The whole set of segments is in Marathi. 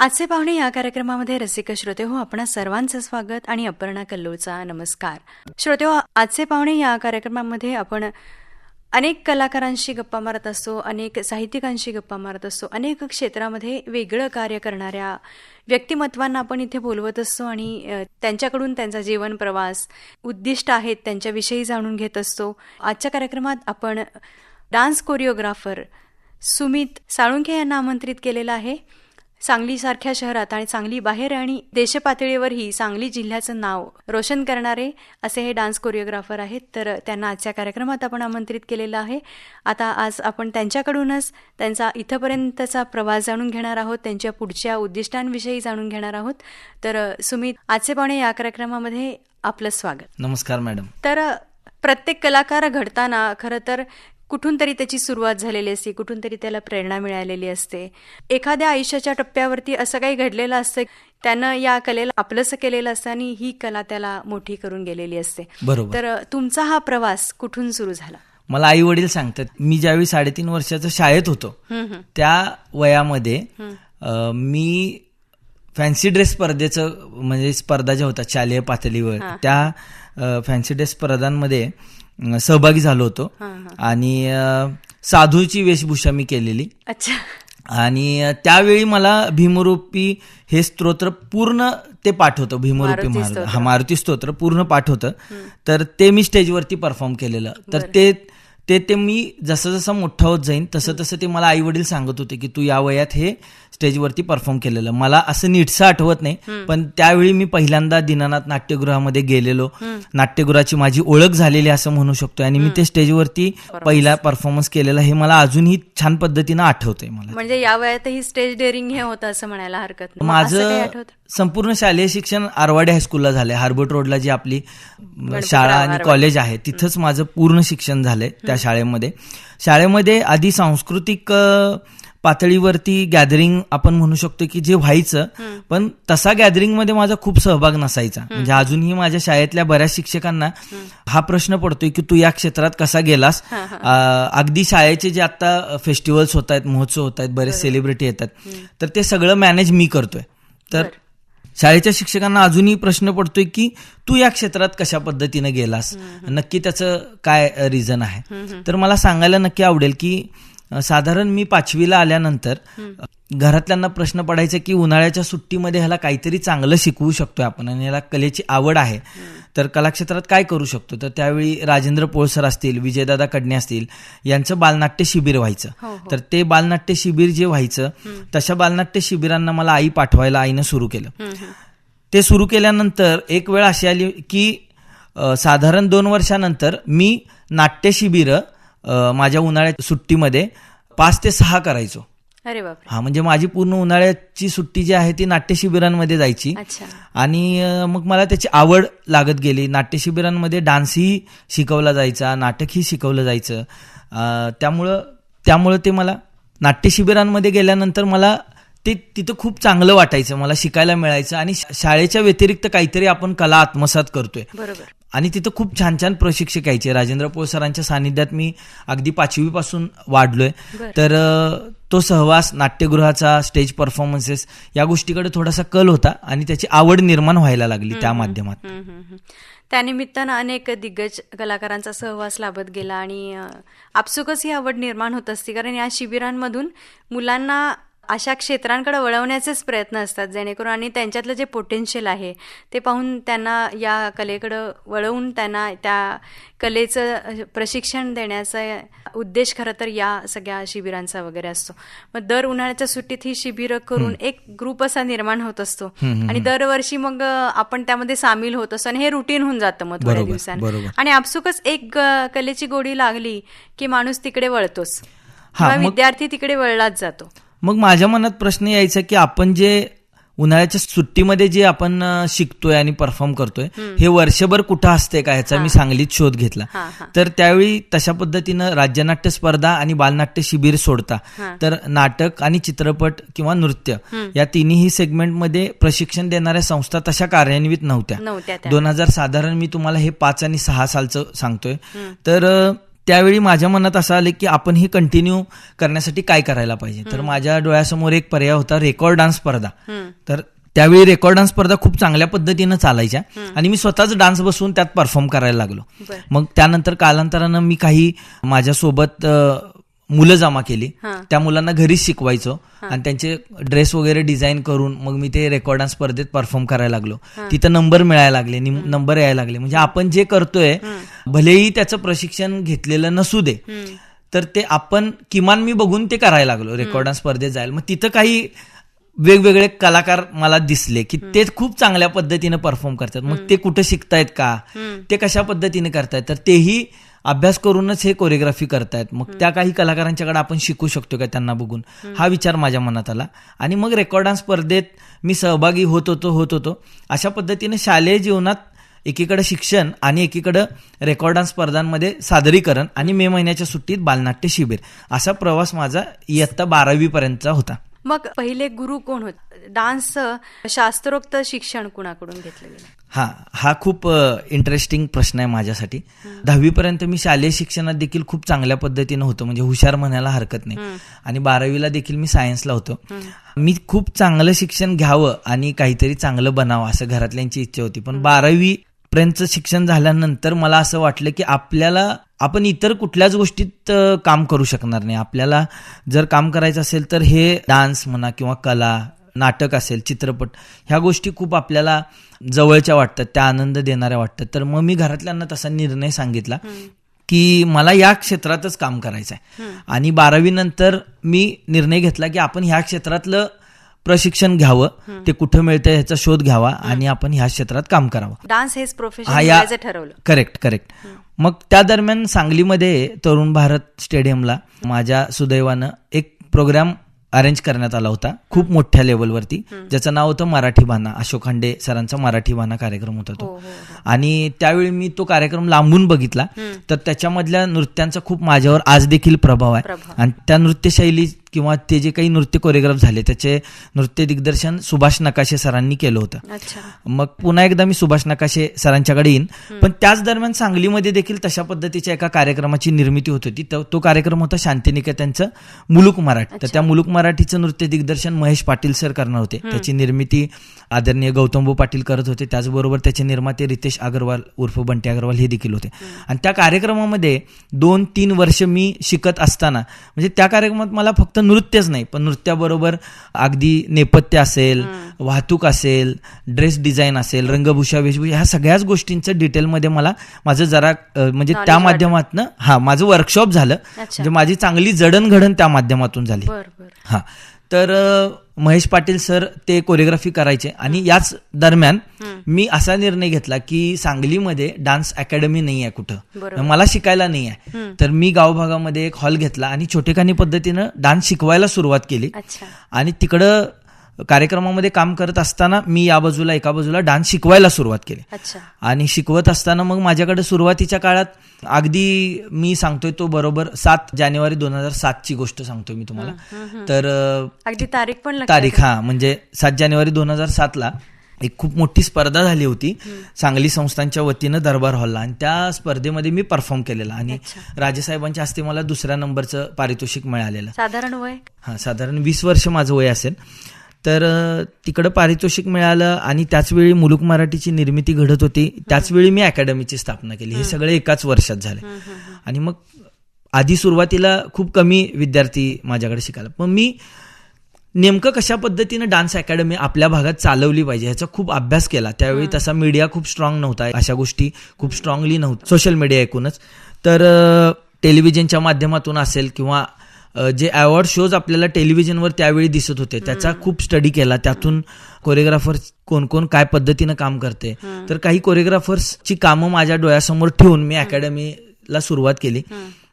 आजचे पाहुणे या कार्यक्रमामध्ये रसिक श्रोते हो, आपणा सर्वांचं स्वागत आणि अपर्णा कल्लोळचा नमस्कार. श्रोते हो, आजचे पाहुणे या कार्यक्रमामध्ये आपण अनेक कलाकारांशी गप्पा मारत असतो, अनेक साहित्यिकांशी गप्पा मारत असतो, अनेक क्षेत्रामध्ये वेगळं कार्य करणाऱ्या व्यक्तिमत्वांना आपण इथे बोलवत असतो आणि त्यांच्याकडून त्यांचा जीवन प्रवास, उद्दिष्ट आहेत त्यांच्याविषयी जाणून घेत असतो. आजच्या कार्यक्रमात आपण डान्स कोरिओग्राफर सुमित साळुंखे यांना आमंत्रित केलेलं आहे. सांगलीसारख्या शहरात आणि सांगली बाहेर आणि देशपातळीवरही सांगली जिल्ह्याचं नाव रोशन करणारे असे हे डान्स कोरिओग्राफर आहेत. तर त्यांना आजच्या कार्यक्रमात आपण आमंत्रित केलेलं आहे. आता आज आपण त्यांच्याकडूनच त्यांचा इथंपर्यंतचा प्रवास जाणून घेणार आहोत, त्यांच्या पुढच्या उद्दिष्टांविषयी जाणून घेणार आहोत. तर सुमित, आजचे पाहुणे या कार्यक्रमामध्ये आपलं स्वागत. नमस्कार मॅडम. तर प्रत्येक कलाकार घडताना खरं तर कुठून तरी त्याची सुरुवात झालेली असते, कुठून तरी त्याला प्रेरणा मिळालेली असते. एखाद्या आयुष्याच्या टप्प्यावरती असं काही घडलेलं असतं, त्यानं या कलेला आपलंसं केलेलं असतं आणि ही कला त्याला मोठी करून गेलेली असते. बरोबर. तर तुमचा हा प्रवास कुठून सुरू झाला? मला आई वडील सांगतात, मी ज्यावेळी 3.5 वर्षाचं शाळेत होतो त्या वयामध्ये मी फॅन्सी ड्रेस स्पर्धेचं, म्हणजे स्पर्धा ज्या होतात शालेय पातळीवर, त्या फॅन्सी ड्रेस स्पर्धांमध्ये सहभागी झालो होतो. आणि साधूची वेशभूषा मी केलेली. अच्छा. आणि त्यावेळी मला भीमरूपी हे स्तोत्र पूर्ण ते पाठ होतं. भीमरूपी मारुती स्तोत्र पूर्ण पाठ होतं. तर ते मी स्टेजवरती परफॉर्म केलेलं. तर ते मी जसं जसं मोठा होत जाईन तसं तसं ते मला आई वडील सांगत होते की तू या वयात हे स्टेजवरती परफॉर्म केलेलं. मला असं नीटसं आठवत नाही, पण त्यावेळी मी पहिल्यांदा दीनानाथ नाट्यगृहामध्ये गेलेलो. नाट्यगृहाची माझी ओळख झालेली असं म्हणू शकतो. आणि मी ते स्टेजवरती पहिला परफॉर्मन्स केलेला हे मला अजूनही छान पद्धतीनं आठवतंय. मला म्हणजे या वयातही स्टेज डेअरिंग हे होतं असं म्हणायला हरकत नाही. माझं संपूर्ण शालेय शिक्षण आरवाडे हायस्कूलला झालंय. हार्बर्ट रोडला जी आपली शाळा आणि कॉलेज आहे तिथंच माझं पूर्ण शिक्षण झालंय. त्या शाळेमध्ये आधी सांस्कृतिक पातळीवरती गॅदरिंग आपण म्हणू शकतो की जे व्हायचं, पण तसा गॅदरिंग मध्ये माझा खूप सहभाग नसायचा. म्हणजे अजूनही माझ्या शाळेतल्या बऱ्याच शिक्षकांना हा प्रश्न पडतोय की तू या क्षेत्रात कसा गेलास. अगदी शाळेचे जे आता फेस्टिवल्स होत आहेत, महोत्सव होत आहेत, बरेच सेलिब्रिटी येतात, तर ते सगळं मॅनेज मी करतोय. तर शाळेच्या शिक्षकांना अजूनही प्रश्न पडतोय की तू या क्षेत्रात कशा पद्धतीने गेलास, नक्की त्याचं काय रिझन आहे. तर मला सांगायला नक्की आवडेल की साधारण मी 5वीला आल्यानंतर घरातल्यांना प्रश्न पडायचा की उन्हाळ्याच्या सुट्टीमध्ये ह्याला काहीतरी चांगलं शिकवू शकतोय आपण आणि ह्याला कलेची आवड आहे, तर कलाक्षेत्रात काय करू शकतो. तर त्यावेळी राजेंद्र पोळसर असतील, विजयदादा कडणे असतील, यांचं बालनाट्य शिबिर व्हायचं. तर ते बालनाट्य शिबिर जे व्हायचं, तशा बालनाट्य शिबिरांना मला आई पाठवायला आईनं सुरू केलं. ते सुरू केल्यानंतर एक वेळ अशी आली की साधारण 2 वर्षानंतर मी नाट्य शिबिर माझ्या उन्हाळ्याच्या सुट्टीमध्ये 5 ते 6 करायचो. अरे बापरे. हा, म्हणजे माझी पूर्ण उन्हाळ्याची सुट्टी जी आहे ती नाट्य शिबिरांमध्ये जायची. आणि मग मला त्याची आवड लागत गेली. नाट्य शिबिरांमध्ये डान्सही शिकवला जायचा, नाटकही शिकवलं जायचं. त्यामुळं ते मला नाट्य शिबिरांमध्ये गेल्यानंतर मला ते तिथं खूप चांगलं वाटायचं, मला शिकायला मिळायचं. आणि शाळेच्या व्यतिरिक्त काहीतरी आपण कला आत्मसात करतोय. बरोबर. आणि तिथं खूप छान छान प्रशिक्षक यायचे. राजेंद्र पोळसरांच्या सानिध्यात मी अगदी 5वी पासून वाढलोय. तर तो सहवास, नाट्यगृहाचा, स्टेज परफॉर्मन्सेस, या गोष्टीकडे थोडासा कल होता आणि त्याची आवड निर्माण व्हायला लागली त्या माध्यमात. त्यानिमित्तानं अनेक दिग्गज कलाकारांचा सहवास लाभत गेला आणि आपसुकच ही आवड निर्माण होत असते. कारण या शिबिरांमधून मुलांना अशा क्षेत्रांकडे वळवण्याचेच प्रयत्न असतात, जेणेकरून आणि त्यांच्यातलं जे पोटेन्शियल आहे ते पाहून त्यांना या कलेकडं वळवून त्यांना त्या कलेचं प्रशिक्षण देण्याचा उद्देश खरं तर या सगळ्या शिबिरांचा वगैरे असतो. मग दर उन्हाळ्याच्या सुट्टीत ही शिबिरं करून एक ग्रुप असा निर्माण होत असतो आणि दरवर्षी मग आपण त्यामध्ये सामील होत असतो आणि हे रुटीन होऊन जातं मग थोड्या दिवसांनी. आणि आपसुकच एक कलेची गोडी लागली की माणूस तिकडे वळतोच, विद्यार्थी तिकडे वळलाच जातो. मग माझ्या मनात प्रश्न यायचा की आपण जे उन्हाळ्याच्या सुट्टीमध्ये जे आपण शिकतोय आणि परफॉर्म करतोय हे वर्षभर कुठं असते का, ह्याचा मी सांगलीत शोध घेतला. तर त्यावेळी तशा पद्धतीनं राज्यनाट्य स्पर्धा आणि बालनाट्य शिबिर सोडता तर नाटक आणि चित्रपट किंवा नृत्य या तिन्ही सेगमेंटमध्ये प्रशिक्षण देणाऱ्या संस्था तशा कार्यान्वित नव्हत्या. 2000 साधारण मी तुम्हाला हे 5 आणि 6 सालचं सांगतोय. तर त्यावेळी माझ्या मनात असं आलं की आपण हे कंटिन्यू करण्यासाठी काय करायला पाहिजे. तर माझ्या डोळ्यासमोर एक पर्याय होता रेकॉर्ड डान्स स्पर्धा. तर त्यावेळी रेकॉर्ड डान्स स्पर्धा खूप चांगल्या पद्धतीनं चालायच्या आणि मी स्वतःच डान्स बसवून त्यात परफॉर्म करायला लागलो. मग त्यानंतर कालांतरानं मी काही माझ्यासोबत मुलं जमा केली, त्या मुलांना घरीच शिकवायचो आणि त्यांचे ड्रेस वगैरे डिझाईन करून मग मी ते रेकॉर्ड डान्स स्पर्धेत परफॉर्म करायला लागलो. तिथं नंबर मिळायला लागले, नंबर यायला लागले. म्हणजे आपण जे करतोय भलेही त्याचं प्रशिक्षण घेतलेलं नसू दे, तर ते आपण किमान मी बघून ते करायला लागलो, रेकॉर्ड डान्स स्पर्धेत जायला. मग तिथं काही वेगवेगळे कलाकार मला दिसले की ते खूप चांगल्या पद्धतीने परफॉर्म करतात. मग ते कुठं शिकतायत का, ते कशा पद्धतीने करतायत, तर तेही अभ्यास करूनच हे कोरिओग्राफी करतायत. मग त्या काही कलाकारांच्याकडे आपण शिकू शकतो का त्यांना बघून, हा विचार माझ्या मनात आला. आणि मग रेकॉर्ड डान्स स्पर्धेत मी सहभागी होत होतो. अशा पद्धतीने शालेय जीवनात एकीकडे शिक्षण आणि एकीकडे रेकॉर्ड डान्स स्पर्धांमध्ये सादरीकरण आणि मे महिन्याच्या सुट्टीत बालनाट्य शिबिर, असा प्रवास माझा इयत्ता 12वी पर्यंतचा होता. मग पहिले गुरु कोण होते? डान्सचं शास्त्रोक्त शिक्षण कुणाकडून घेतलेलं? हा खूप इंटरेस्टिंग प्रश्न आहे माझ्यासाठी. 10वी पर्यंत मी शालेय शिक्षणात देखील खूप चांगल्या पद्धतीनं होतो, म्हणजे हुशार म्हणायला हरकत नाही. आणि 12वीला देखील मी सायन्सला होतो. मी खूप चांगलं शिक्षण घ्यावं आणि काहीतरी चांगलं बनावं असं घरातल्यांची इच्छा होती. पण 12वी पर्यंतचं शिक्षण झाल्यानंतर मला असं वाटलं की आपण इतर कुठल्याच गोष्टीत काम करू शकणार नाही. आपल्याला जर काम करायचं असेल तर हे डान्स म्हणा किंवा कला, नाटक असेल, चित्रपट, ह्या गोष्टी खूप आपल्याला जवळच्या वाटतात, त्या आनंद देणाऱ्या वाटतात. तर मग मी घरातल्यांना तसा निर्णय सांगितला की मला या क्षेत्रातच काम करायचं आहे. आणि 12वी नंतर मी निर्णय घेतला की आपण ह्या क्षेत्रातलं प्रशिक्षण घ्यावं, ते कुठं मिळतंय ह्याचा शोध घ्यावा आणि आपण ह्या क्षेत्रात काम करावं. डान्स हेच प्रोफेशन ठरवलं. करेक्ट. मग त्या दरम्यान सांगलीमध्ये तरुण भारत स्टेडियमला माझ्या सुदैवानं एक प्रोग्राम अरेंज करण्यात आला होता खूप मोठ्या लेवलवरती, ज्याचं नाव होतं मराठी बाणा. अशोक खांडे सरांचा मराठी बाणा कार्यक्रम होता तो. आणि त्यावेळी मी तो कार्यक्रम लांबून बघितला, तर त्याच्यामधल्या नृत्यांचा खूप माझ्यावर आज देखील प्रभाव आहे. आणि त्या नृत्यशैली किंवा ते जे काही नृत्य कोरिओग्राफ झाले त्याचे नृत्य दिग्दर्शन सुभाष नकाशे सरांनी केलं होतं. मग पुन्हा एकदा मी सुभाष नकाशे सरांच्याकडे येईन. पण त्याच दरम्यान सांगलीमध्ये देखील तशा पद्धतीच्या एका कार्यक्रमाची निर्मिती होत होती. तो कार्यक्रम होता शांतिनिकेतनचं मुलुक मराठी. तर त्या मुलुक मराठीचं नृत्य दिग्दर्शन महेश पाटील सर करणार होते. त्याची निर्मिती आदरणीय गौतमभाऊ पाटील करत होते. त्याचबरोबर त्याचे निर्माते रितेश अग्रवाल उर्फ बंटी अग्रवाल हे देखील होते. आणि त्या कार्यक्रमामध्ये 2-3 वर्ष मी शिकत असताना, म्हणजे त्या कार्यक्रमात मला फक्त नृत्यच नाही, पण नृत्याबरोबर अगदी नेपथ्य असेल, वाहतूक असेल, ड्रेस डिझाईन असेल, रंगभूषा, वेशभूषा, ह्या सगळ्याच गोष्टींचं डिटेलमध्ये मला माझं जरा म्हणजे त्या माध्यमातून माझं वर्कशॉप झालं. म्हणजे माझी चांगली जडणघडण त्या माध्यमातून झाली. तर महेश पाटील सर ते कोरिओग्राफी करायचे. आणि याच दरम्यान मी असा निर्णय घेतला की सांगलीमध्ये डान्स अकॅडमी नाही आहे कुठं, मला शिकायला नाही आहे. तर मी गावभागामध्ये एक हॉल घेतला आणि छोटेखानी पद्धतीनं डान्स शिकवायला सुरुवात केली. आणि तिकडं कार्यक्रमामध्ये काम करत असताना मी एका बाजूला डान्स शिकवायला सुरुवात केली. आणि शिकवत असताना मग माझ्याकडे सुरुवातीच्या काळात अगदी मी सांगतोय तो बरोबर 7 जानेवारी 2007 ची गोष्ट सांगतोय मी तुम्हाला. तर अगदी तारीख म्हणजे 7 जानेवारी 2007ला एक खूप मोठी स्पर्धा झाली होती सांगली संस्थांच्या वतीनं दरबार हॉलला. आणि त्या स्पर्धेमध्ये मी परफॉर्म केलेला आणि राजेसाहेबांच्या हस्ते मला 2ऱ्या नंबरचं पारितोषिक मिळालेलं. साधारण वय साधारण 20 वर्ष माझं वय असेल. तर तिकडं पारितोषिक मिळालं. आणि त्याचवेळी मुलुक मराठीची निर्मिती घडत होती. त्याचवेळी मी अकॅडमीची स्थापना केली. हे सगळे एकाच वर्षात झाले. आणि मग आधी सुरुवातीला खूप कमी विद्यार्थी माझ्याकडे शिकायला, पण मी नेमकं कशा पद्धतीनं डान्स अकॅडमी आपल्या भागात चालवली पाहिजे ह्याचा खूप अभ्यास केला. त्यावेळी तसा मीडिया खूप स्ट्रॉंग नव्हता, अशा गोष्टी खूप स्ट्रॉंगली नव्हत्या, सोशल मीडिया एकूणच. तर टेलिव्हिजनच्या माध्यमातून असेल किंवा जे अवॉर्ड शोज आपल्याला टेलिव्हिजनवर त्यावेळी दिसत होते त्याचा खूप स्टडी केला. त्यातून कोरिओग्राफर कोण काय पद्धतीनं काम करते, तर काही कोरिओग्राफर्सची कामं माझ्या डोळ्यासमोर ठेवून मी अकॅडमीला सुरुवात केली.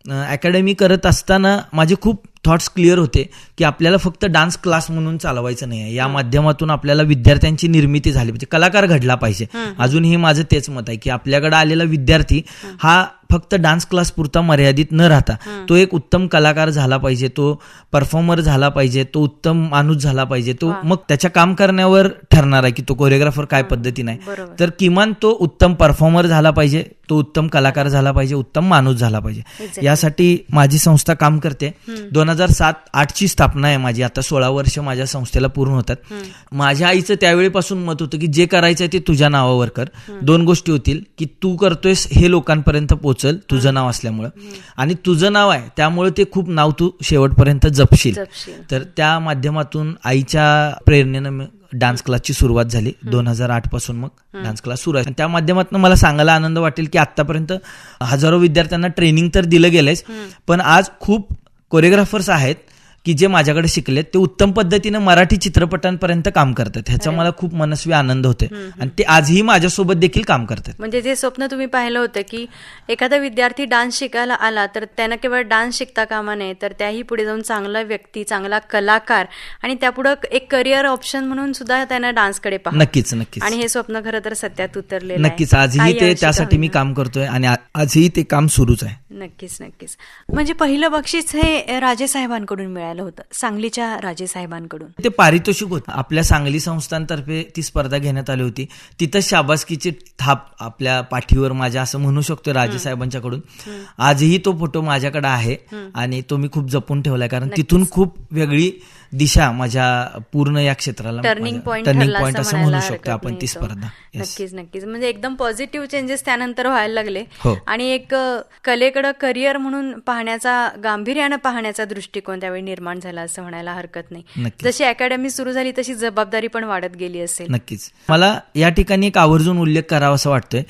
अकॅडमी करत असताना माझे खूप थॉट्स क्लिअर होते की आपल्याला फक्त डान्स क्लास म्हणून चालवायचं नाही आहे. या माध्यमातून आपल्याला विद्यार्थ्यांची निर्मिती झाली पाहिजे, कलाकार घडला पाहिजे. अजूनही माझं तेच मत आहे की आपल्याकडे आलेला विद्यार्थी हा फक्त डान्स क्लास पुरता मर्यादित न राहता तो एक उत्तम कलाकार झाला पाहिजे, तो परफॉर्मर झाला पाहिजे, तो उत्तम माणूस झाला पाहिजे. तो मग त्याच्या काम करण्यावर ठरणार आहे की तो कोरिओग्राफर काय पद्धतीने आहे. तर किमान तो उत्तम परफॉर्मर झाला पाहिजे, तो उत्तम कलाकार झाला पाहिजे, उत्तम माणूस झाला पाहिजे. यासाठी माझी संस्था काम करते. 2007-08ची स्थापना आहे माझी. आता 16 वर्ष माझ्या संस्थेला पूर्ण होतात. माझ्या आईचं त्यावेळीपासून मत होतं की जे करायचंय ते तुझ्या नावावर कर. 2 गोष्टी होतील की तू करतोयस हे लोकांपर्यंत पोहोचल तुझं नाव असल्यामुळं, आणि तुझं नाव आहे त्यामुळे ते खूप नाव तू शेवटपर्यंत जपशील. तर त्या माध्यमातून आईच्या प्रेरणेनं डान्स क्लासची सुरुवात झाली. 2008 पासून मग डान्स क्लास सुरू आहे. त्या माध्यमातून मला सांगायला आनंद वाटेल की आतापर्यंत हजारो विद्यार्थ्यांना ट्रेनिंग तर दिलं गेलंच, पण आज खूप कोरिओग्राफर्स आहेत की जे माझ्याकडे शिकलेत, ते उत्तम पद्धतीने मराठी चित्रपटांपर्यंत काम करतात. ह्याचा मला खूप मनस्वी आनंद होतोय आणि ते आजही माझ्यासोबत देखील काम करतात. म्हणजे जे स्वप्न तुम्ही पाहिलं होतं की एखादा विद्यार्थी डान्स शिकायला आला तर त्यानं केवळ डान्स शिकता कामा नये, तर त्याही पुढे जाऊन चांगला व्यक्ती, चांगला कलाकार आणि त्यापुढे एक करिअर ऑप्शन म्हणून सुद्धा त्यानं डान्सकडे पाहिलं. नक्कीच नक्कीच. आणि हे स्वप्न खरं तर सत्यात उतरलेलं आहे. नक्कीच. आजही ते त्यासाठी मी काम करतोय आणि आजही ते काम सुरूच आहे. नक्कीच नक्कीच. म्हणजे पहिलं बक्षीस हे राजेसाहेबांकडून मिळालं होतं, सांगलीच्या राजेसाहेबांकडून. ते पारितोषिक होतं. आपल्या सांगली संस्थांतर्फे ती स्पर्धा घेण्यात आली होती. तिथं शाबासकीची थाप आपल्या पाठीवर माझ्या असं म्हणू शकतो राजेसाहेबांच्याकडून. आजही तो फोटो माझ्याकडे आहे आणि तो मी खूप जपून ठेवलाय, कारण तिथून खूप वेगळी दिशा माझ्या पूर्ण या क्षेत्राला टर्निंग पॉइंट असं म्हणू शकतो आपण ती स्पर्धा. नक्कीच नक्कीच. म्हणजे एकदम पॉझिटिव्ह चेंजेस त्यानंतर व्हायला लागले आणि एक कलेकडे करिअर म्हणून पाहण्याचा, गांभीर्यानं पाहण्याचा दृष्टिकोन त्यावेळी निर्माण झाला असं म्हणायला हरकत नाही. जशी अकॅडमी सुरू झाली तशी जबाबदारी पण वाढत गेली असेल. नक्कीच. मला या ठिकाणी एक आवर्जून उल्लेख करावा असं वाटतोय.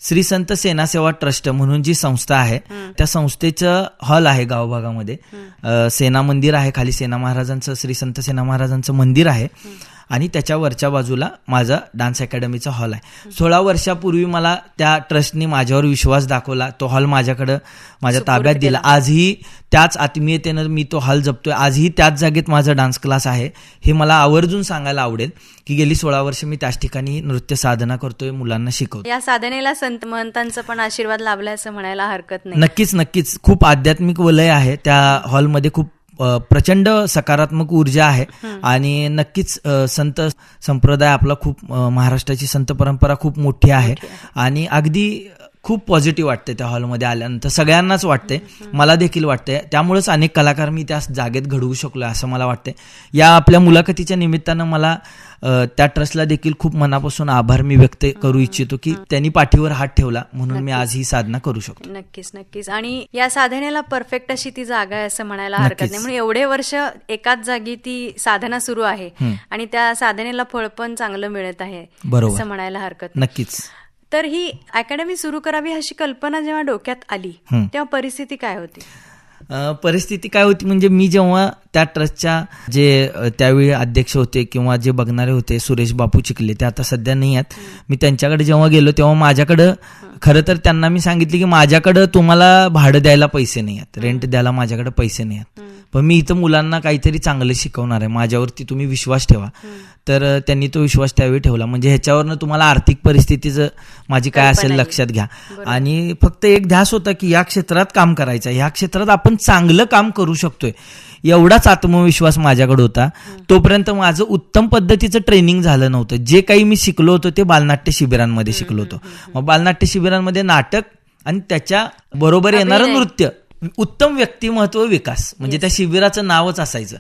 श्री संत सेनासेवा ट्रस्ट म्हणून जी संस्था आहे, त्या संस्थेचं हॉल आहे गावभागामध्ये. सेना मंदिर आहे, खाली सेना महाराजांचं, श्री संत सेना महाराजांचं मंदिर आहे आणि त्याच्या वरच्या बाजूला माझा डान्स अकॅडमीचा हॉल आहे. 16 वर्षापूर्वी मला त्या ट्रस्टनी माझ्यावर विश्वास दाखवला, तो हॉल माझ्या ताब्यात दिला. आजही त्याच आत्मीयतेनं मी तो हॉल जपतोय. आजही त्याच जागेत माझा डान्स क्लास आहे. हे मला आवर्जून सांगायला आवडेल की गेली 16 वर्ष मी त्याच ठिकाणी नृत्य साधना करतोय, मुलांना शिकवतो. या साधनेला संत महंतांचा पण आशीर्वाद लाभला असं म्हणायला हरकत नाही. नक्कीच नक्कीच. खूप आध्यात्मिक वलय आहे त्या हॉलमध्ये. खूप प्रचंड सकारात्मक ऊर्जा आहे आणि नक्कीच संत संप्रदाय आपला खूप, महाराष्ट्राची संत परंपरा खूप मोठी आहे आणि अगदी खूप पॉझिटिव्ह वाटते त्या हॉलमध्ये आल्यानंतर. सगळ्यांनाच वाटते, मला देखील वाटते. त्यामुळेच अनेक कलाकार मी त्या जागेत घडवू शकलो असं मला वाटते. या आपल्या मुलाखतीच्या निमित्तानं मला त्या ट्रस्टला देखील खूप मनापासून आभार मी व्यक्त करू इच्छितो की त्यांनी पाठीवर हात ठेवला म्हणून मी आज ही साधना करू शकतो. नक्कीच नक्कीच. आणि या साधनेला परफेक्ट अशी ती जागा आहे असं म्हणायला हरकत नाही. म्हणून एवढे वर्ष एकाच जागी ती साधना सुरू आहे आणि त्या साधनेला फळ पण चांगलं मिळत आहे असं म्हणायला हरकत नाही. नक्कीच. तर ही अकॅडमी सुरू करावी अशी कल्पना जेव्हा डोक्यात आली तेव्हा परिस्थिती काय होती? परिस्थिती काय होती म्हणजे मी जेव्हा त्या ट्रस्टच्या जे त्यावेळी अध्यक्ष होते किंवा जे बघणारे होते, सुरेश बापू चिखले, ते आता सध्या नाही आहेत. मी त्यांच्याकडे जेव्हा गेलो तेव्हा माझ्याकडं, खरं तर त्यांना मी सांगितले की माझ्याकडं तुम्हाला भाडं द्यायला पैसे नाही आहेत, रेंट द्यायला माझ्याकडे पैसे नाही आहेत, पण मी इथं मुलांना काहीतरी चांगलं शिकवणार आहे, माझ्यावरती तुम्ही विश्वास ठेवा. तर त्यांनी तो विश्वास त्यावेळी ठेवला. म्हणजे ह्याच्यावरनं तुम्हाला आर्थिक परिस्थितीचं माझी काय असेल लक्षात घ्या. आणि फक्त एक ध्यास होता की या क्षेत्रात काम करायचं, ह्या क्षेत्रात आपण चांगलं काम करू शकतोय, एवढाच आत्मविश्वास माझ्याकडे होता. तोपर्यंत माझं उत्तम पद्धतीचं ट्रेनिंग झालं नव्हतं. जे काही मी शिकलो होतो ते बालनाट्य शिबिरांमध्ये शिकलो होतो. मग बालनाट्य शिबिरांमध्ये नाटक आणि त्याच्या बरोबर येणारं नृत्य, उत्तम व्यक्तिमत्व विकास, म्हणजे त्या शिबिराचं नावच असायचं.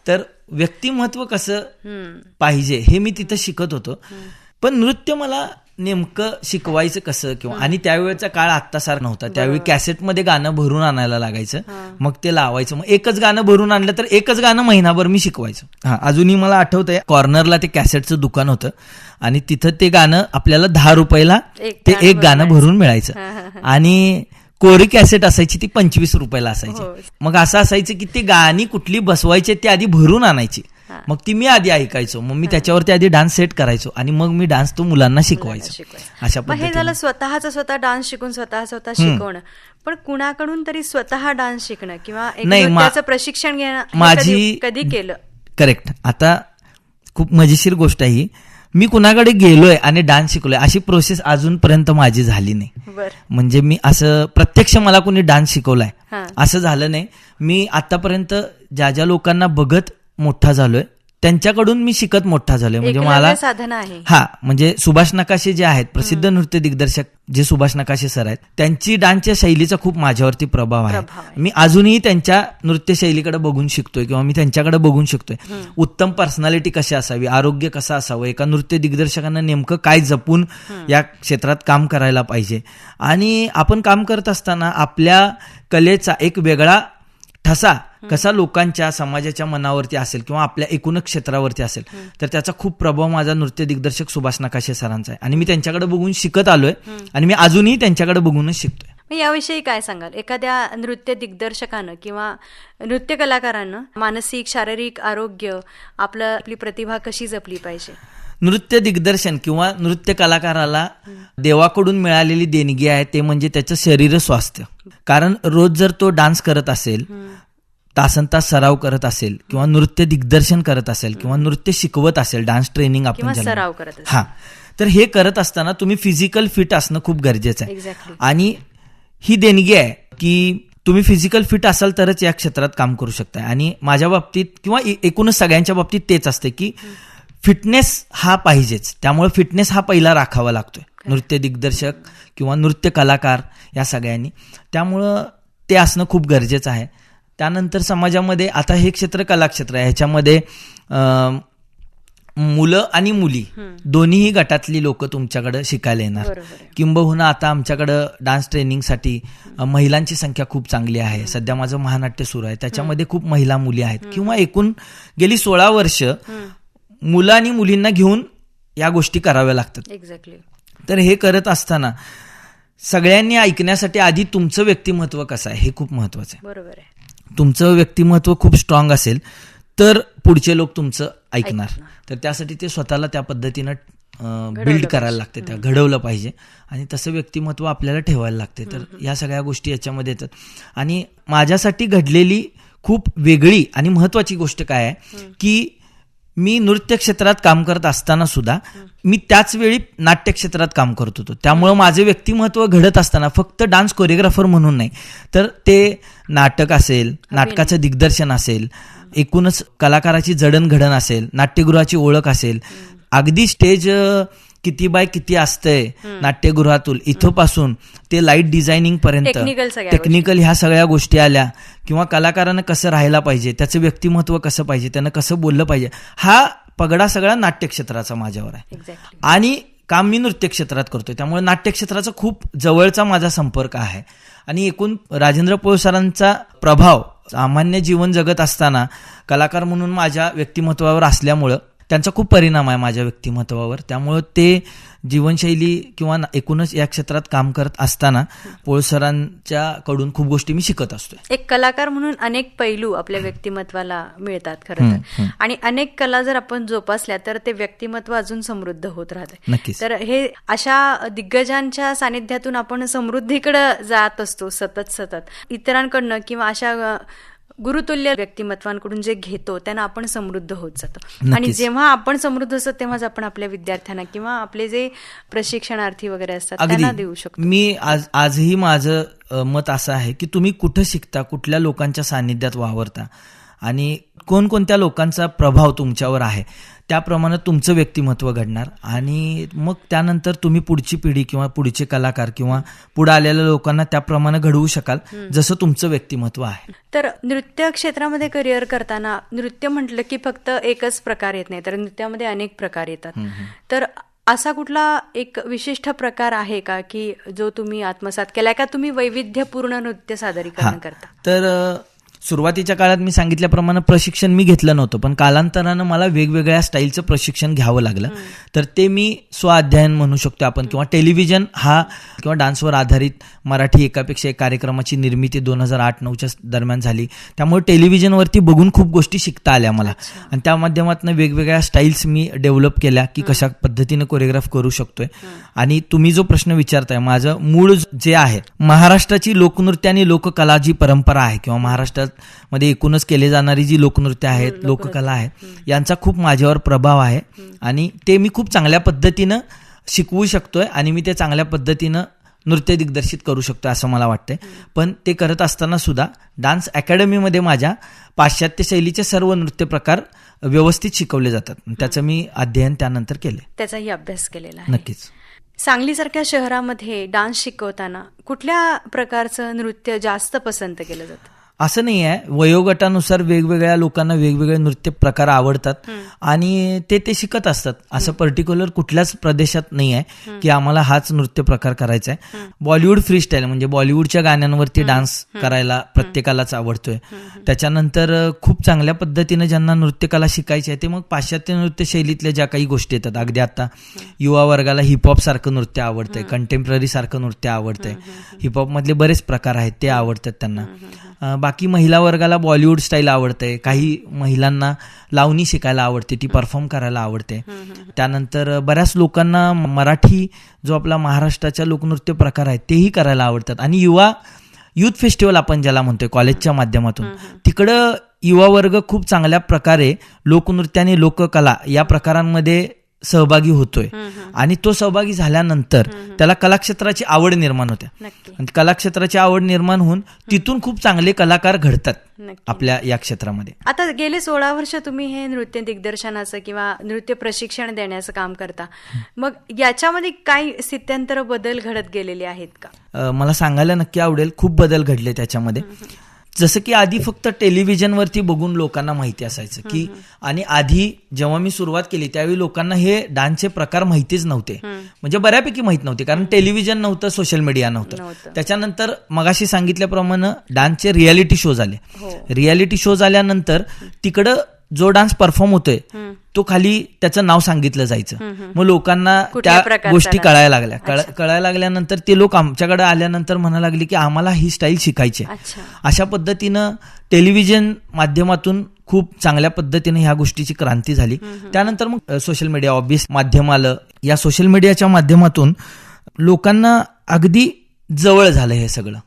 तर व्यक्तिमत्व कसं पाहिजे हे मी तिथं शिकत होतो. पण नृत्य मला नेमकं शिकवायचं कसं किंवा, आणि त्यावेळेचा काळ आत्तासारखा नव्हता. त्यावेळी कॅसेटमध्ये गाणं भरून आणायला लागायचं, मग ते लावायचं. मग एकच गाणं भरून आणलं तर एकच गाणं महिनाभर मी शिकवायचो. अजूनही मला आठवतंय, कॉर्नरला ते कॅसेटचं दुकान होतं आणि तिथं ते गाणं आपल्याला 10 रुपयाला ते एक गाणं भरून मिळायचं. आणि कोरी कॅसेट असायची ती 25 रुपयाला असायची. मग असं असायचं की ती गाणी कुठली बसवायची ती आधी भरून आणायची मग ती मी आधी ऐकायचो, मग मी त्याच्यावरती आधी डान्स सेट करायचो आणि मग मी डान्स तो मुलांना शिकवायचो. अशा मग हे पद्धतीने झालं स्वतः डान्स शिकून स्वतः शिकवणं. पण कुणाकडून तरी स्वतः डान्स शिकणं किंवा एक नाही, नृत्याचं प्रशिक्षण घेणं हे माझी कधी केलं? करेक्ट. आता खूप मजेशीर गोष्ट आहे ही. मी कुणाकडे गेलोय आणि डान्स शिकलोय अशी प्रोसेस अजूनपर्यंत माझी झाली नाही. म्हणजे मी असं प्रत्यक्ष मला कोणी डान्स शिकवलाय असं झालं नाही. मी आतापर्यंत ज्या लोकांना बघत मोठा झालोय त्यांच्याकडून मी शिकत मोठा झालोय. म्हणजे मला साधना आहे. म्हणजे सुभाष नकाशे जे आहेत, प्रसिद्ध नृत्य दिग्दर्शक जे सुभाष नकाशे सर आहेत, त्यांची डान्सच्या शैलीचा खूप माझ्यावरती प्रभाव आहे. मी अजूनही त्यांच्या नृत्य शैलीकडे बघून शिकतोय किंवा मी त्यांच्याकडे बघून शिकतोय. उत्तम पर्सनॅलिटी कशी असावी, आरोग्य कसं असावं, एका नृत्य दिग्दर्शकांना नेमकं काय जपून या क्षेत्रात काम करायला पाहिजे. आणि आपण काम करत असताना आपल्या कलेचा एक वेगळा ठसा कसा लोकांच्या समाजाच्या मनावरती असेल किंवा आपल्या एकूणच क्षेत्रावरती असेल तर त्याचा खूप प्रभाव माझा नृत्य दिग्दर्शक सुभाष नकाशे सरांचा आहे. आणि मी त्यांच्याकडे बघून शिकत आलोय आणि मी अजूनही त्यांच्याकडे बघूनच शिकतोय. याविषयी काय सांगाल? एखाद्या नृत्य दिग्दर्शकानं किंवा नृत्य कलाकारानं मानसिक शारीरिक आरोग्य आपली प्रतिभा कशी जपली पाहिजे? नृत्य दिग्दर्शन किंवा नृत्य कलाकाराला देवाकडून मिळालेली देणगी आहे ते म्हणजे त्याचं शरीर स्वास्थ्य. कारण रोज जर तो डान्स करत असेल, तासनतास सराव करत असेल किंवा नृत्य दिग्दर्शन करत असेल किंवा नृत्य शिकवत असेल, डान्स ट्रेनिंग आपण सराव करत असेल, तर हे करत असताना तुम्ही फिजिकल फिट असणं खूप गरजेचं आहे. आणि ही देणगी आहे की तुम्ही फिजिकल फिट असाल तरच या क्षेत्रात काम करू शकता. आणि माझ्या बाबतीत किंवा एकूणच सगळ्यांच्या बाबतीत तेच असते की फिटनेस हा पाहिजेच. त्यामुळे फिटनेस हा पहिला राखावा लागतोय नृत्य दिग्दर्शक किंवा नृत्य कलाकार या सगळ्यांनी. त्यामुळं ते असणं खूप गरजेचं आहे. त्यानंतर समाजामध्ये आता हे क्षेत्र कलाक्षेत्र आहे, ह्याच्यामध्ये मुलं आणि मुली दोन्हीही गटातली लोक तुमच्याकडे शिकायला येणार. किंबहुना आता आमच्याकडं डान्स ट्रेनिंगसाठी महिलांची संख्या खूप चांगली आहे. सध्या माझं महानाट्य सुरू आहे, त्याच्यामध्ये खूप महिला मुली आहेत. किंवा एकूण गेली 16 वर्ष मुलं आणि मुलींना घेऊन या गोष्टी कराव्या लागतात. तर हे करत असताना सगळ्यांनी ऐकण्यासाठी आधी तुमचं व्यक्तिमत्व कसं आहे हे खूप महत्वाचं आहे. बरोबर आहे. तुमचं व्यक्तिमत्व खूप स्ट्रॉंग असेल तर पुढचे लोक तुमचं ऐकणार. तर त्यासाठी ते स्वतःला त्या पद्धतीनं बिल्ड करायला लागते, त्या घडवलं पाहिजे. आणि तसं व्यक्तिमत्व आपल्याला ठेवायला लागते. तर या सगळ्या गोष्टी याच्यामध्ये येतात. आणि माझ्यासाठी घडलेली खूप वेगळी आणि महत्वाची गोष्ट काय आहे की मी नृत्य क्षेत्रात काम करत असताना सुद्धा मी त्याच वेळी नाट्य क्षेत्रात काम करत होतो. त्यामुळं माझे व्यक्तिमत्व घडत असताना फक्त डान्स कोरिओग्राफर म्हणून नाही, तर ते नाटक असेल, नाटकाचं दिग्दर्शन असेल, एकूणच कलाकाराची जडणघडण असेल, नाट्यगृहाची ओळख असेल, अगदी स्टेज किती बाय किती असतंय नाट्यगृहातून इथपासून ते लाईट डिझायनिंग पर्यंत टेक्निकल ह्या सगळ्या गोष्टी आल्या. किंवा कलाकारानं कसं राहायला पाहिजे, त्याचं व्यक्तिमत्व कसं पाहिजे, त्यानं कसं बोललं पाहिजे, हा पगडा सगळा नाट्यक्षेत्राचा माझ्यावर आहे. आणि काम मी नृत्य क्षेत्रात करतोय, त्यामुळे नाट्यक्षेत्राचा खूप जवळचा माझा संपर्क आहे. आणि एकूण राजेंद्र पोळ सरांचा प्रभाव सामान्य जीवन जगत असताना कलाकार म्हणून माझ्या व्यक्तिमत्वावर असल्यामुळं त्यांचा खूप परिणाम आहे माझ्या व्यक्तिमत्वावर. त्यामुळं ते जीवनशैली किंवा एकूणच या क्षेत्रात काम करत असताना पोळसरांच्या कडून खूप गोष्टी मी शिकत असतो. एक कलाकार म्हणून अनेक पैलू आपल्या व्यक्तिमत्वाला मिळतात खरं तर. आणि अनेक कला जर आपण जोपासल्या तर ते व्यक्तिमत्व अजून समृद्ध होत राहते. नक्कीच. तर हे अशा दिग्गजांच्या सानिध्यातून आपण समृद्धीकडे जात असतो सतत इतरांकडनं किंवा अशा गुरुतुल्य व्यक्तिमत्वांकडून जे घेतो त्यांना आपण समृद्ध होत जातो. आणि जेव्हा आपण समृद्ध असतो तेव्हाच आपण आपल्या विद्यार्थ्यांना किंवा आपले जे प्रशिक्षणार्थी वगैरे असतात त्यांना देऊ शकतो. मी आजही माझं मत असं आहे की तुम्ही कुठं शिकता, कुठल्या लोकांच्या सानिध्यात वावरता आणि कोणकोणत्या लोकांचा प्रभाव तुमच्यावर आहे त्याप्रमाणे तुमचं व्यक्तिमत्व घडणार. आणि मग त्यानंतर तुम्ही पुढची पिढी किंवा पुढचे कलाकार किंवा पुढे आलेल्या लोकांना त्याप्रमाणे घडवू शकाल जसं तुमचं व्यक्तिमत्व आहे. तर नृत्य क्षेत्रामध्ये करिअर करताना नृत्य म्हटलं की फक्त एकच प्रकार येत नाही, तर नृत्यामध्ये अनेक प्रकार येतात. तर असा कुठला एक विशिष्ट प्रकार आहे का की जो तुम्ही आत्मसात केलाय का? तुम्ही वैविध्यपूर्ण नृत्य सादरीकरण करता? तर सुरुवातीच्या काळात मी सांगितल्याप्रमाणे प्रशिक्षण मी घेतलं नव्हतं, पण कालांतरानं मला वेगवेगळ्या स्टाईलचं प्रशिक्षण घ्यावं लागलं. तर ते मी स्वअध्ययन म्हणू शकतो आपण, किंवा टेलिव्हिजन हा किंवा डान्सवर आधारित मराठी एकापेक्षा एक कार्यक्रमाची निर्मिती 2008-9च्या दरम्यान झाली. त्यामुळे टेलिव्हिजनवरती बघून खूप गोष्टी शिकता आल्या मला, आणि त्या माध्यमातून वेगवेगळ्या स्टाईल्स मी डेव्हलप केल्या की कशा पद्धतीने कोरिओग्राफ करू शकतोय. आणि तुम्ही जो प्रश्न विचारताय, माझं मूळ जे आहे महाराष्ट्राची लोकनृत्य आणि लोककला जी परंपरा आहे, किंवा महाराष्ट्रामध्ये एकूणच केले जाणारी जी लोकनृत्य आहेत, लोककला आहे, यांचा खूप माझ्यावर प्रभाव आहे. आणि ते मी खूप चांगल्या पद्धतीनं शिकवू शकतोय, आणि मी ते चांगल्या पद्धतीनं नृत्य दिग्दर्शित करू शकतो असं मला वाटतंय. पण ते करत असताना सुद्धा डान्स अकॅडमीमध्ये माझ्या पाश्चात्य शैलीचे सर्व नृत्य प्रकार व्यवस्थित शिकवले जातात. त्याचं मी अध्ययन त्यानंतर केले, त्याचाही अभ्यास केलेला आहे. नक्कीच. सांगलीसारख्या शहरामध्ये डान्स शिकवताना कुठल्या प्रकारचं नृत्य जास्त पसंत केलं जातं? असं नाही आहे, वयोगटानुसार वेगवेगळ्या लोकांना वेगवेगळे नृत्य प्रकार आवडतात आणि ते शिकत असतात. असं पर्टिक्युलर कुठल्याच प्रदेशात नाही आहे की आम्हाला हाच नृत्य प्रकार करायचा आहे. बॉलिवूड फ्रीस्टाईल म्हणजे बॉलिवूडच्या गाण्यांवरती डान्स करायला प्रत्येकालाच आवडतोय. त्याच्यानंतर खूप चांगल्या पद्धतीने ज्यांना नृत्यकला शिकायची आहे ते मग पाश्चात्य नृत्य शैलीतल्या ज्या काही गोष्टी येतात, अगदी आता युवा वर्गाला हिपहॉप सारखं नृत्य आवडतंय, कंटेम्पररी सारखं नृत्य आवडतंय, हिपहॉप मधले बरेच प्रकार आहेत ते आवडतात त्यांना. बाकी महिला वर्गाला बॉलिवूड स्टाईल आवडते, काही महिलांना लावणी शिकायला आवडते, ती परफॉर्म करायला आवडते. त्यानंतर बऱ्याच लोकांना मराठी जो आपला महाराष्ट्राच्या लोकनृत्य प्रकार आहेत तेही करायला आवडतात. आणि युथ फेस्टिवल आपण ज्याला म्हणतोय कॉलेजच्या माध्यमातून, तिकडं युवा वर्ग खूप चांगल्या प्रकारे लोकनृत्य आणि लोककला या प्रकारांमध्ये सहभागी होतोय. आणि तो सहभागी झाल्यानंतर त्याला कलाक्षेत्राची आवड निर्माण होते, आणि कलाक्षेत्राची आवड निर्माण होऊन तिथून खूप चांगले कलाकार घडतात आपल्या या क्षेत्रामध्ये. आता गेले 16 वर्ष तुम्ही हे नृत्य दिग्दर्शनाचं किंवा नृत्य प्रशिक्षण देण्याचं काम करता, मग याच्यामध्ये काही स्थित्यंतर बदल घडत गेलेले आहेत का? मला सांगायला नक्की आवडेल, खूप बदल घडले त्याच्यामध्ये. जसं की आधी फक्त टेलिव्हिजनवरती बघून लोकांना माहिती असायचं की, आणि आधी जेव्हा मी सुरुवात केली त्यावेळी लोकांना हे डान्सचे प्रकार माहितीच नव्हते, म्हणजे बऱ्यापैकी माहित नव्हते, कारण टेलिव्हिजन नव्हतं, सोशल मीडिया नव्हतं. त्याच्यानंतर मगाशी सांगितल्याप्रमाणे डान्सचे रियालिटी शोज आले. रियालिटी शोज आल्यानंतर तिकडं जो डान्स परफॉर्म होतोय तो खाली त्याचं नाव सांगितलं जायचं. मग लोकांना त्या गोष्टी कळायला लागल्या. कळायला लागल्यानंतर ते लोक आमच्याकडे आल्यानंतर म्हणायला लागले की आम्हाला ही स्टाईल शिकायची. अशा पद्धतीनं टेलिव्हिजन माध्यमातून खूप चांगल्या पद्धतीने ह्या गोष्टीची क्रांती झाली. त्यानंतर मग सोशल मीडिया ऑब्वियस माध्यम आलं. या सोशल मीडियाच्या माध्यमातून लोकांना अगदी जवळ झालं हे सगळं,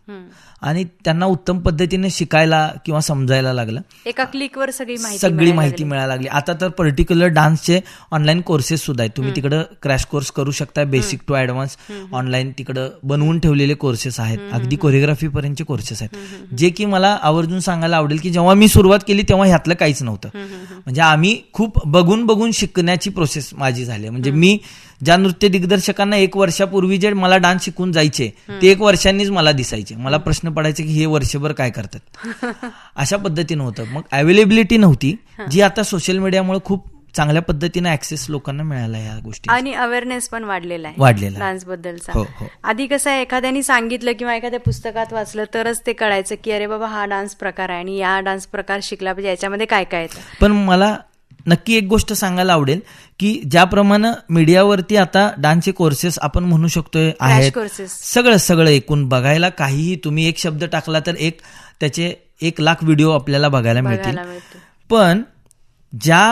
आणि त्यांना उत्तम पद्धतीने शिकायला किंवा समजायला लागलं. एका क्लिकवर सगळी माहिती मिळायला लागली. आता तर पर्टिक्युलर डान्सचे ऑनलाईन कोर्सेस सुद्धा आहेत. तुम्ही तिकडं क्रॅश कोर्स करू शकता, बेसिक टू ऍडव्हान्स ऑनलाईन तिकडं बनवून ठेवलेले कोर्सेस आहेत, अगदी कोरिओग्राफी पर्यंतचे कोर्सेस आहेत, जे की मला आवर्जून सांगायला आवडेल की जेव्हा मी सुरुवात केली तेव्हा ह्यातलं काहीच नव्हतं. म्हणजे आम्ही खूप बघून शिकण्याची प्रोसेस माझी झाली. म्हणजे मी ज्या नृत्य दिग्दर्शकांना 1 वर्षापूर्वी जे मला डान्स शिकून जायचे ते 1 वर्षांनीच मला दिसायचे. मला प्रश्न पडायचे की हे वर्षभर काय करतात, अशा पद्धतीनं होतं. मग अवेलेबिलिटी नव्हती, जी आता सोशल मीडियामुळे खूप चांगल्या पद्धतीने ऍक्सेस लोकांना मिळाला या गोष्टी, आणि अवेअरनेस पण वाढलेला डान्स बद्दलचा. आधी कसं आहे, एखाद्याने सांगितलं किंवा एखाद्या पुस्तकात वाचलं तरच ते कळायचं की अरे बाबा हा डान्स प्रकार आहे आणि या डान्स प्रकार शिकला पाहिजे, याच्यामध्ये काय काय येतं. पण मला नक्की एक गोष्ट सांगायला आवडेल की ज्याप्रमाणे मीडियावरती आता डान्सचे कोर्सेस आपण म्हणू शकतोय आहेत, सगळं एकूण बघायला काहीही तुम्ही एक शब्द टाकला तर त्याचे 1 लाख व्हिडिओ आपल्याला बघायला मिळतील. पण ज्या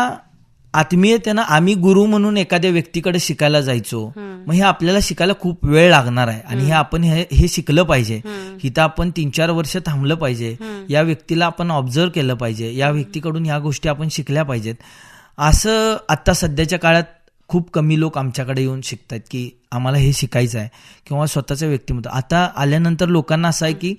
आत्मीयतेनं आम्ही गुरु म्हणून एखाद्या व्यक्तीकडे शिकायला जायचो, मग हे आपल्याला शिकायला खूप वेळ लागणार आहे, आणि हे आपण हे शिकलं पाहिजे. इथं आपण 3-4 वर्ष थांबलं पाहिजे, या व्यक्तीला आपण ऑब्झर्व केलं पाहिजे, या व्यक्तीकडून ह्या गोष्टी आपण शिकल्या पाहिजेत. असं आता सध्याच्या काळात खूप कमी लोक आमच्याकडे येऊन शिकतात की आम्हाला हे शिकायचं आहे, किंवा स्वतःचं व्यक्तिमत्व. आता आल्यानंतर लोकांना असं आहे की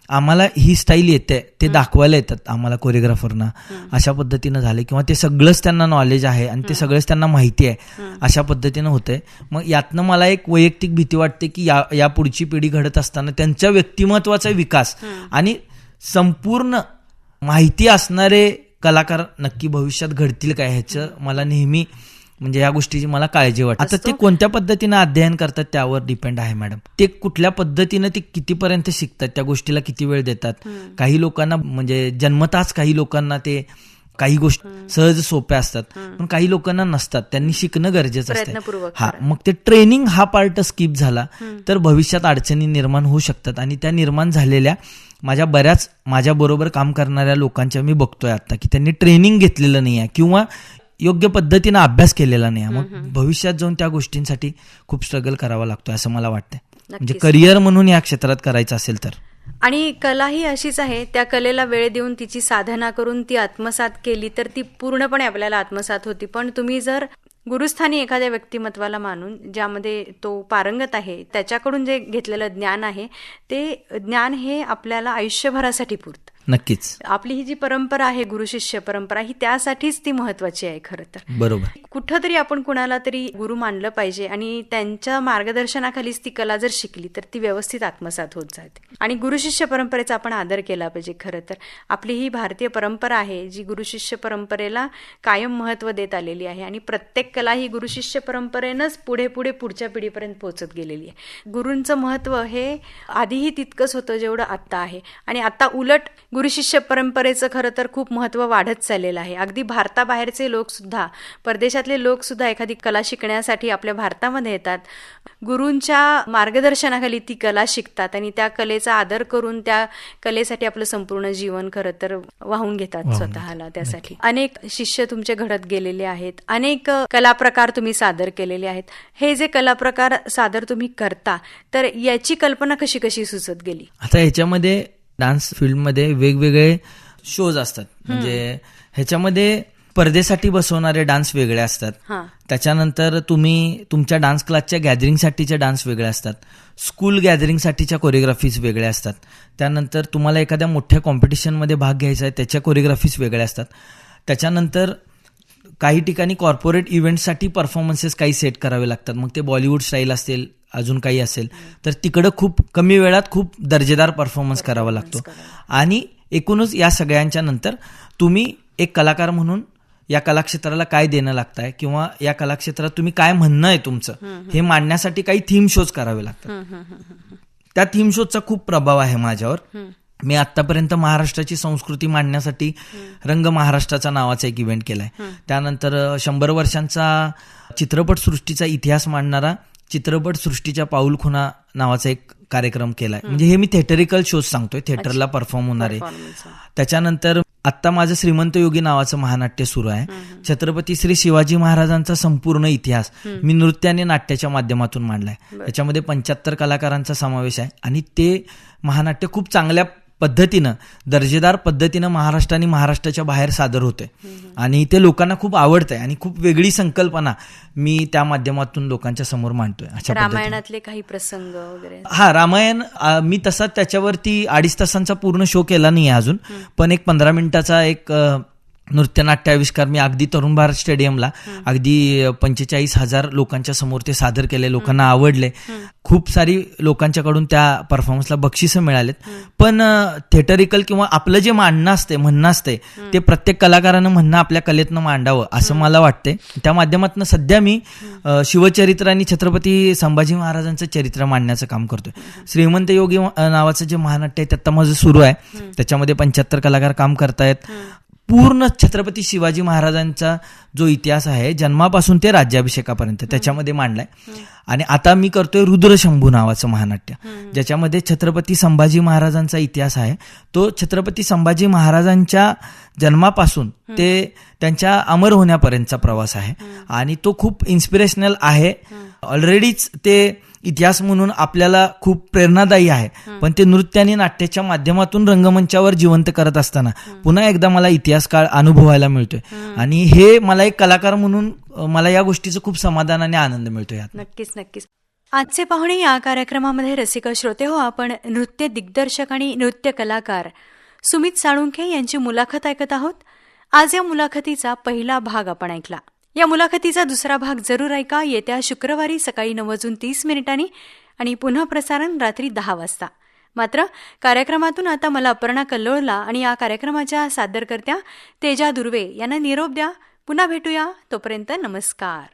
आम्हाला ही स्टाईल येते, ते दाखवायला येतात आम्हाला कोरिओग्राफरना, अशा पद्धतीनं झाले, किंवा ते सगळंच त्यांना नॉलेज आहे आणि ते सगळंच त्यांना माहिती आहे, अशा पद्धतीनं होतंय. मग यातनं मला एक वैयक्तिक भीती वाटते की या पुढची पिढी घडत असताना त्यांच्या व्यक्तिमत्वाचा विकास आणि संपूर्ण माहिती असणारे कलाकार नक्की भविष्यात घडतील काय, ह्याचं मला नेहमी म्हणजे या गोष्टीची मला काळजी वाटते. आता ते कोणत्या पद्धतीनं अध्ययन करतात त्यावर डिपेंड आहे मॅडम. ते कुठल्या पद्धतीनं ते कितीपर्यंत शिकतात, त्या गोष्टीला किती वेळ देतात. काही लोकांना म्हणजे जन्मताच काही लोकांना ते काही गोष्टी सहज सोप्या असतात, पण काही लोकांना नसतात. त्यांनी शिकणं गरजेचं असतं. हा, मग ते ट्रेनिंग हा पार्ट स्किप झाला तर भविष्यात अडचणी निर्माण होऊ शकतात. आणि त्या निर्माण झालेल्या बऱ्याच माझ्या बरोबर काम करणाऱ्या लोकांच्या मी बघतोय आता की त्यांनी ट्रेनिंग घेतलेलं नाही आहे किंवा योग्य पद्धतीनं अभ्यास केलेला नाही आहे. मग भविष्यात जाऊन त्या गोष्टींसाठी खूप स्ट्रगल करावा लागतोय असं मला वाटतंय. म्हणजे करिअर म्हणून या क्षेत्रात करायचं असेल तर. आणि कला ही अशीच आहे, त्या कलेला वेळ देऊन तिची साधना करून ती आत्मसात केली तर ती पूर्णपणे आपल्याला आत्मसात होती. पण तुम्ही जर गुरुस्थानी एखाद्या व्यक्तिमत्वाला मानून ज्यामध्ये तो पारंगत आहे त्याच्याकडून जे घेतलेलं ज्ञान आहे ते ज्ञान हे आपल्याला आयुष्यभरासाठी पुरतं. नक्कीच आपली ही जी परंपरा आहे गुरु शिष्य परंपरा ही त्यासाठीच ती महत्वाची आहे खरं तर. बरोबर. कुठंतरी आपण कुणाला तरी गुरु मानलं पाहिजे आणि त्यांच्या मार्गदर्शनाखालीच ती कला जर शिकली तर ती व्यवस्थित आत्मसात होत जाते. आणि गुरु शिष्य परंपरेचा आपण आदर केला पाहिजे. खरं तर आपली ही भारतीय परंपरा आहे जी गुरु शिष्य परंपरेला कायम महत्व देत आलेली आहे आणि प्रत्येक कला ही गुरु शिष्य परंपरेनंच पुढे पुढे पुढच्या पिढीपर्यंत पोहोचत गेलेली आहे. गुरूंचं महत्व हे आधीही तितकंच होतं जेवढं आत्ता आहे. आणि आता उलट गुरु शिष्य परंपरेचं खरं तर खूप महत्व वाढत चाललेलं आहे. अगदी भारताबाहेरचे लोक सुद्धा, परदेशातले लोक सुद्धा एखादी कला शिकण्यासाठी आपल्या भारतामध्ये येतात. गुरूंच्या मार्गदर्शनाखाली ती कला शिकतात आणि त्या कलेचा आदर करून त्या कलेसाठी आपलं संपूर्ण जीवन खरं तर वाहून घेतात स्वतःला. त्यासाठी अनेक शिष्य तुमचे घडत गेलेले आहेत, अनेक कलाप्रकार तुम्ही सादर केलेले आहेत. हे जे कलाप्रकार सादर तुम्ही करता तर याची कल्पना कशी कशी सुचत गेली? आता ह्याच्यामध्ये डान्स फील्डमध्ये वेगवेगळे शोज असतात. म्हणजे ह्याच्यामध्ये स्पर्धेसाठी बसवणारे डान्स वेगळे असतात. त्याच्यानंतर तुम्ही तुमच्या डान्स क्लासच्या गॅदरिंगसाठीचे डान्स वेगळे असतात. स्कूल गॅदरिंगसाठीच्या कोरिओग्राफीज वेगळ्या असतात. त्यानंतर तुम्हाला एखाद्या मोठ्या कॉम्पिटिशनमध्ये भाग घ्यायचा आहे त्याच्या कोरिओग्राफीज वेगळ्या असतात. त्याच्यानंतर काही ठिकाणी कॉर्पोरेट इव्हेंटसाठी परफॉर्मन्सेस काही सेट करावे लागतात. मग ते बॉलिवूड स्टाईल असेल, अजून काही असेल तर तिकडं खूप कमी वेळात खूप दर्जेदार परफॉर्मन्स करावा लागतो. आणि एकूणच या सगळ्यांच्या नंतर तुम्ही एक कलाकार म्हणून या कलाक्षेत्राला काय देणं लागतंय किंवा या कलाक्षेत्रात तुम्ही काय म्हणणं आहे तुमचं हे मांडण्यासाठी काही थीम शोज करावे लागतात. त्या थीम शोजचा खूप प्रभाव आहे माझ्यावर. मी आतापर्यंत महाराष्ट्राची संस्कृती मांडण्यासाठी रंग महाराष्ट्राचा नावाचा एक इव्हेंट केलाय. त्यानंतर 100 वर्षांचा चित्रपटसृष्टीचा इतिहास मांडणारा चित्रपट सृष्टीच्या पाऊलखुणा नावाचा एक कार्यक्रम केलाय. म्हणजे हे मी थिएटरिकल शोज सांगतोय, थिएटरला परफॉर्म होणारे. त्याच्यानंतर आत्ता माझं श्रीमंत योगी नावाचं महानाट्य सुरू आहे. छत्रपती श्री शिवाजी महाराजांचा संपूर्ण इतिहास मी नृत्य आणि नाट्याच्या माध्यमातून मांडलाय. त्याच्यामध्ये 75 कलाकारांचा समावेश आहे आणि ते महानाट्य खूप चांगल्या पद्धतीनं, दर्जेदार पद्धतीनं महाराष्ट्र आणि महाराष्ट्राच्या बाहेर सादर होते आणि ते लोकांना खूप आवडतंय आणि खूप वेगळी संकल्पना मी त्या माध्यमातून लोकांच्या समोर मांडतोय. अशा रामायणातले काही प्रसंग वगैरे. रामायण मी तसा त्याच्यावरती 2.5 तासांचा पूर्ण शो केला नाही अजून, पण एक 15 मिनिटाचा एक नृत्यनाट्य आविष्कार मी अगदी तरुण भारत स्टेडियमला अगदी 45,000 लोकांच्या समोर ते सादर केले. लोकांना आवडले. खूप सारी लोकांच्याकडून त्या परफॉर्मन्सला बक्षिसं मिळालेत. पण थिएटरिकल किंवा आपलं जे मांडणं असते, म्हणणं असते ते प्रत्येक कलाकारानं म्हणणं आपल्या कलेतनं मांडावं असं मला वाटते. त्या माध्यमातून सध्या मी शिवचरित्र आणि छत्रपती संभाजी महाराजांचं चरित्र मांडण्याचं काम करतोय. श्रीमंत योगी नावाचं जे महानाट्य आहे ते आता माझं सुरू आहे. त्याच्यामध्ये 75 कलाकार काम करतायत. पूर्ण छत्रपती शिवाजी महाराजांचा जो इतिहास आहे जन्मापासून ते राज्याभिषेकापर्यंत त्याच्यामध्ये मांडलाय. आणि आता मी करतोय रुद्रशंभू नावाचं महानाट्य, ज्याच्यामध्ये छत्रपती संभाजी महाराजांचा इतिहास आहे. तो छत्रपती संभाजी महाराजांच्या जन्मापासून ते त्यांच्या अमर होण्यापर्यंतचा प्रवास आहे आणि तो खूप इन्स्पिरेशनल आहे. ऑलरेडीच ते इतिहास म्हणून आपल्याला खूप प्रेरणादायी आहे, पण ते नृत्य आणि नाट्याच्या माध्यमातून रंगमंचावर जिवंत करत असताना पुन्हा एकदा मला इतिहास काळ अनुभवायला मिळतोय आणि हे मला एक कलाकार म्हणून मला या गोष्टीचं खूप समाधान आणि आनंद मिळतोय. नक्कीच नक्कीच. आजचे पाहुणे या कार्यक्रमामध्ये रसिक श्रोते हो, आपण नृत्य दिग्दर्शक आणि नृत्य कलाकार सुमित साळुंखे यांची मुलाखत ऐकत आहोत. आज या मुलाखतीचा पहिला भाग आपण ऐकला. या मुलाखतीचा दुसरा भाग जरूर ऐका येत्या शुक्रवारी सकाळी 9:30 आणि पुन्हा प्रसारण रात्री 10 वाजता. मात्र कार्यक्रमातून आता मला अपर्णा कल्लोळला आणि या कार्यक्रमाच्या सादरकर्त्या तेजा दुर्वे यांना निरोप द्या. पुन्हा भेटूया. तोपर्यंत नमस्कार.